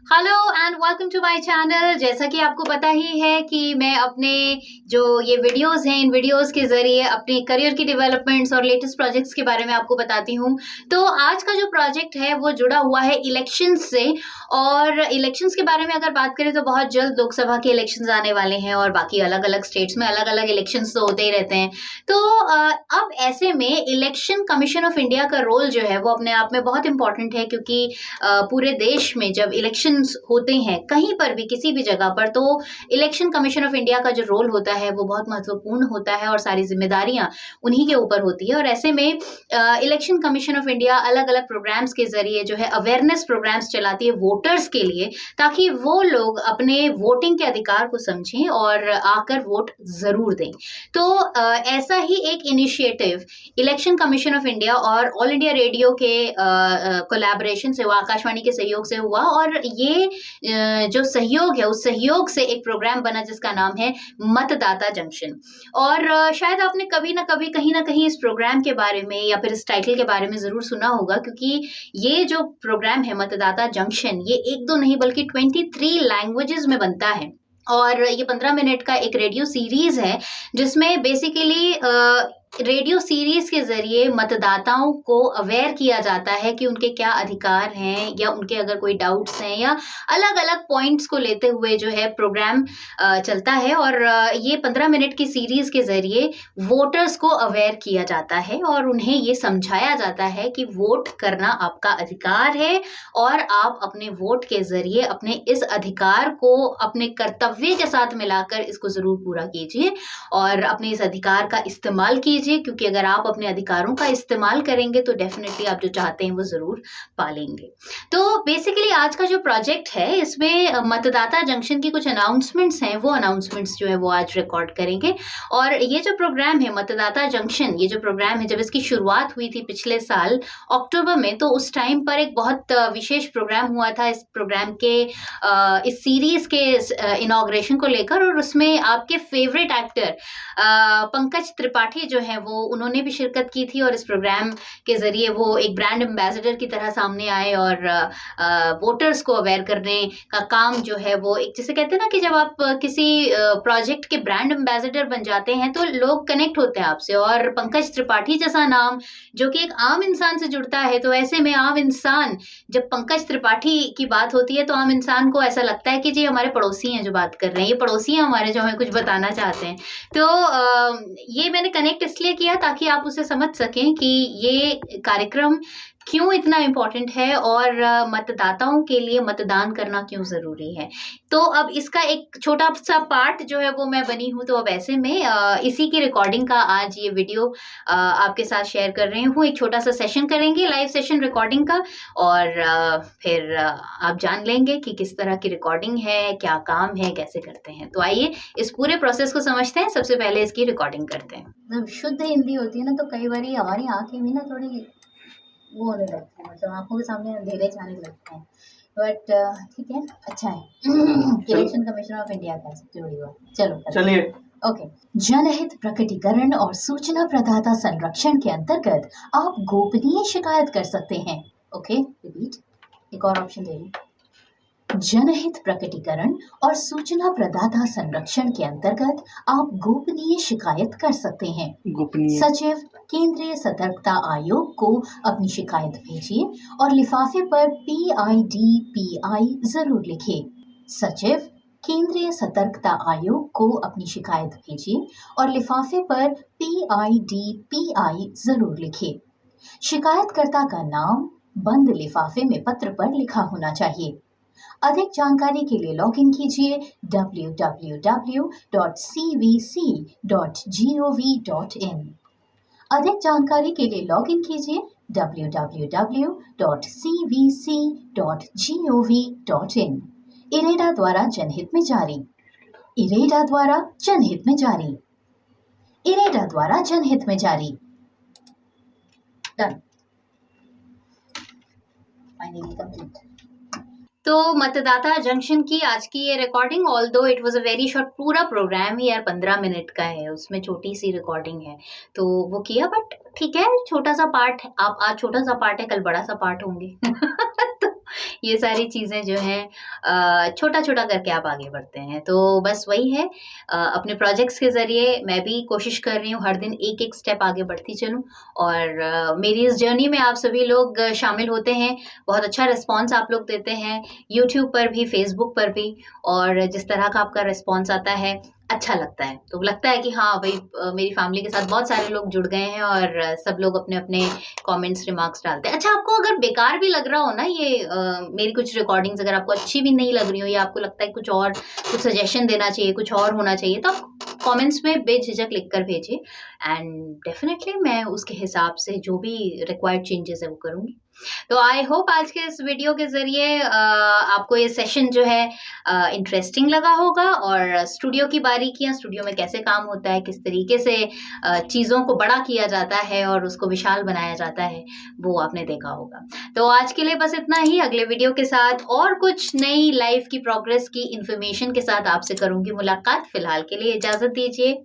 Hello and welcome to my channel. जैसा कि आपको पता ही है कि मैं अपने जो ये वीडियोस हैं इन वीडियोस के ज़रिए अपने करियर की डेवलपमेंट्स और लेटेस्ट प्रोजेक्ट्स के बारे में आपको बताती हूँ। तो आज का जो प्रोजेक्ट है वो जुड़ा हुआ है इलेक्शंस से। और इलेक्शंस के बारे में अगर बात करें तो बहुत जल्द लोकसभा के इलेक्शंस आने वाले हैं और बाकी अलग अलग स्टेट्स में अलग अलग इलेक्शंस तो होते ही रहते हैं। तो अब ऐसे में इलेक्शन कमीशन ऑफ इंडिया का रोल जो है वो अपने आप में बहुत इंपॉर्टेंट है, क्योंकि पूरे देश में जब इलेक्शंस होते हैं कहीं पर भी किसी भी जगह पर, तो इलेक्शन कमीशन ऑफ इंडिया का जो रोल होता है वो बहुत महत्वपूर्ण होता है और सारी जिम्मेदारियां उन्हीं के ऊपर होती है। और ऐसे में इलेक्शन कमीशन ऑफ इंडिया अलग अलग प्रोग्राम्स के जरिए जो है अवेयरनेस प्रोग्राम्स चलाती है वोटर्स के लिए, ताकि वो लोग अपने वोटिंग के अधिकार को समझें और आकर वोट जरूर दें। तो ऐसा ही एक initiative election commission of India और ऑल इंडिया रेडियो के कोलैबोरेशन से हुआ, आकाशवाणी के सहयोग से हुआ। और ये जो सहयोग है उस सहयोग से एक प्रोग्राम बना जिसका नाम है मतदाता जंक्शन। और शायद आपने कभी ना कभी कहीं ना कहीं इस प्रोग्राम के बारे में या फिर इस टाइटल के बारे में जरूर सुना होगा, क्योंकि ये जो प्रोग्राम है मतदाता जंक्शन ये एक दो नहीं बल्कि 23 लैंग्वेजेस में बनता है। और ये 15 मिनट का एक रेडियो सीरीज है जिसमें बेसिकली रेडियो सीरीज के जरिए मतदाताओं को अवेयर किया जाता है कि उनके क्या अधिकार हैं, या उनके अगर कोई डाउट्स हैं, या अलग अलग पॉइंट्स को लेते हुए जो है प्रोग्राम चलता है। और ये 15 मिनट की सीरीज के जरिए वोटर्स को अवेयर किया जाता है और उन्हें ये समझाया जाता है कि वोट करना आपका अधिकार है और आप अपने वोट के जरिए अपने इस अधिकार को अपने कर्तव्य के साथ मिलाकर इसको जरूर पूरा कीजिए और अपने इस अधिकार का इस्तेमाल कीजिए, क्योंकि अगर आप अपने अधिकारों का इस्तेमाल करेंगे तो डेफिनेटली आप जो चाहते हैं वो जरूर पालेंगे। तो बेसिकली आज का जो प्रोजेक्ट है इसमें मतदाता जंक्शन की कुछ अनाउंसमेंट्स हैं, वो अनाउंसमेंट्स जो है वो आज रिकॉर्ड करेंगे। और ये जो प्रोग्राम है मतदाता जंक्शन, ये जो प्रोग्राम है जब इसकी शुरुआत हुई थी पिछले साल अक्टूबर में, तो उस टाइम पर एक बहुत विशेष प्रोग्राम हुआ था इस प्रोग्राम के इस सीरीज के इनॉग्रेशन को लेकर। और उसमें आपके फेवरेट एक्टर पंकज त्रिपाठी जो है वो उन्होंने भी शिरकत की थी और इस प्रोग्राम के जरिए वो एक ब्रांड एम्बेसडर की तरह सामने आए और वोटर्स को अवेयर करने का काम जो है वो एक, जैसे कहते हैं ना कि जब आप किसी प्रोजेक्ट के ब्रांड एम्बेसडर बन जाते हैं तो लोग कनेक्ट होते हैं आपसे। और पंकज त्रिपाठी जैसा नाम जो कि एक आम इंसान से जुड़ता है, तो ऐसे में आम इंसान, जब पंकज त्रिपाठी की बात होती है तो आम इंसान को ऐसा लगता है कि जी हमारे पड़ोसी हैं जो बात कर रहे हैं, ये पड़ोसी हैं हमारे जो हमें कुछ बताना चाहते हैं। तो ये मैंने कनेक्ट इसलिए किया ताकि आप उसे समझ सकें कि ये कार्यक्रम क्यों इतना इम्पोर्टेंट है और मतदाताओं के लिए मतदान करना क्यों ज़रूरी है। तो अब इसका एक छोटा सा पार्ट जो है वो मैं बनी हूँ, तो अब ऐसे में इसी की रिकॉर्डिंग का आज ये वीडियो आपके साथ शेयर कर रही हूँ। एक छोटा सा सेशन करेंगे, लाइव सेशन रिकॉर्डिंग का, और फिर आप जान लेंगे कि किस तरह की रिकॉर्डिंग है, क्या काम है, कैसे करते हैं। तो आइए इस पूरे प्रोसेस को समझते हैं। सबसे पहले इसकी रिकॉर्डिंग करते हैं। जब शुद्ध हिंदी होती है ना तो कई बार हमारी आंखें भी ना थोड़ी वो होने लगती है, मतलब आंखों के सामने अंधेरे जाने लगते हैं। बट ठीक है, अच्छा है। इलेक्शन कमीशन ऑफ इंडिया का सबसे बड़ी बात। चलो चलिए ओके। जनहित प्रकटीकरण और सूचना प्रदाता संरक्षण के अंतर्गत आप गोपनीय शिकायत कर सकते हैं। ओके रिपीट, एक और ऑप्शन दे रही। जनहित प्रकटीकरण और सूचना प्रदाता संरक्षण के अंतर्गत आप गोपनीय शिकायत कर सकते हैं। गोपनीय सचिव केंद्रीय सतर्कता आयोग को अपनी शिकायत भेजिए और लिफाफे पर PIDPI जरूर लिखिए। सचिव केंद्रीय सतर्कता आयोग को अपनी शिकायत भेजिए और लिफाफे पर PIDPI जरूर लिखिए। शिकायतकर्ता का नाम बंद लिफाफे में पत्र पर लिखा होना चाहिए। अधिक जानकारी के लिए लॉगिन कीजिए www.cvc.gov.in। अधिक जानकारी के लिए लॉगिन कीजिए www.cvc.gov.in। इरेडा द्वारा जनहित में जारी। इरेडा द्वारा जनहित में जारी। इरेडा द्वारा जनहित में जारी। Done, finally complete. तो मतदाता जंक्शन की आज की ये recording, although it was a very short, पूरा प्रोग्राम ही यार 15 मिनट का है, उसमें छोटी सी रिकॉर्डिंग है तो वो किया, बट ठीक है, छोटा सा पार्ट। आप आज छोटा सा पार्ट है, कल बड़ा सा पार्ट होंगे तो ये सारी चीज़ें जो हैं छोटा-छोटा करके आप आगे बढ़ते हैं। तो बस वही है, अपने प्रोजेक्ट्स के ज़रिए मैं भी कोशिश कर रही हूँ हर दिन एक-एक स्टेप आगे बढ़ती चलूँ और मेरी इस जर्नी में आप सभी लोग शामिल होते हैं। बहुत अच्छा रिस्पॉन्स आप लोग देते हैं, यूट्यूब पर भी, फेसबुक पर भी, और जिस तरह का आपका रिस्पॉन्स आता है अच्छा लगता है। तो लगता है कि हाँ भई, मेरी फैमिली के साथ बहुत सारे लोग जुड़ गए हैं और सब लोग अपने-अपने कमेंट्स, रिमार्क्स डालते हैं। अच्छा, आपको अगर बेकार भी लग रहा हो ना ये मेरी कुछ रिकॉर्डिंग्स अगर आपको अच्छी भी नहीं लग रही हो या आपको लगता है कुछ सजेशन देना चाहिए, कुछ और होना चाहिए, तो आप कमेंट्स में बेझिझक लिख कर भेजिए एंड डेफिनिटली मैं उसके हिसाब से जो भी रिक्वायर्ड चेंजेस है वो करूँगी। तो आई होप आज के इस वीडियो के ज़रिए आपको ये सेशन जो है इंटरेस्टिंग लगा होगा और स्टूडियो की बारीकियाँ, स्टूडियो में कैसे काम होता है, किस तरीके से चीज़ों को बड़ा किया जाता है और उसको विशाल बनाया जाता है, वो आपने देखा होगा। तो आज के लिए बस इतना ही। अगले वीडियो के साथ और कुछ नई लाइफ की प्रोग्रेस की इन्फॉर्मेशन के साथ आपसे करूँगी मुलाकात। फिलहाल के लिए इजाज़त दीजिए।